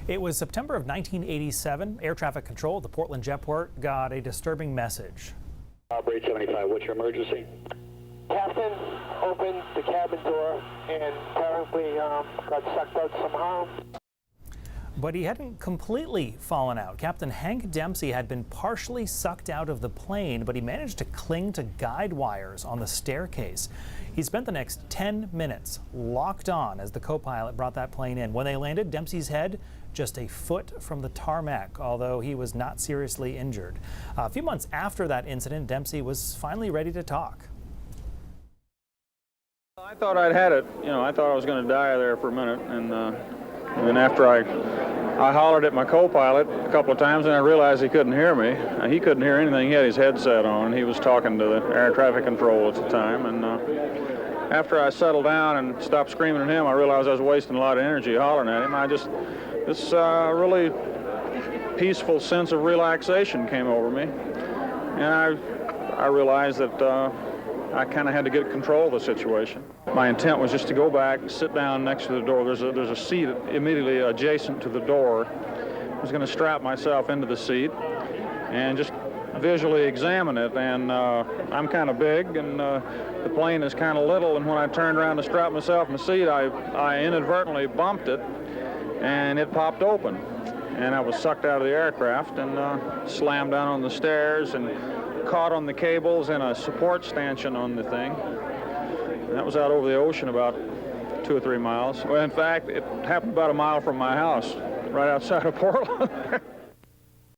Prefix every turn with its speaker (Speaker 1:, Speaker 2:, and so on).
Speaker 1: It was September of 1987. Air traffic control at the Portland Jetport got a disturbing message.
Speaker 2: Operator 75, what's your emergency?
Speaker 3: Captain opened the cabin door and apparently got sucked out somehow.
Speaker 1: But he hadn't completely fallen out. Captain Hank Dempsey had been partially sucked out of the plane, but he managed to cling to guide wires on the staircase. He spent the next 10 minutes locked on as the co-pilot brought that plane in. When they landed, Dempsey's head just a foot from the tarmac, although he was not seriously injured. A few months after that incident, Dempsey was finally ready to talk.
Speaker 4: I thought I'd had it. I thought I was going to die there for a minute, and then after I hollered at my co-pilot a couple of times, and I realized he couldn't hear me. He couldn't hear anything. He had his headset on. He was talking to the air traffic control at the time. And after I settled down and stopped screaming at him, I realized I was wasting a lot of energy hollering at him. This really peaceful sense of relaxation came over me, and I realized that I kind of had to get control of the situation. My intent was just to go back, sit down next to the door. There's a seat immediately adjacent to the door. I was going to strap myself into the seat and just visually examine it. And I'm kind of big, and the plane is kind of little. And when I turned around to strap myself in the seat, I inadvertently bumped it, and it popped open. And I was sucked out of the aircraft and slammed down on the stairs and caught on the cables and a support stanchion on the thing. And that was out over the ocean about 2 or 3 miles. Well, in fact, it happened about a mile from my house, right outside of Portland.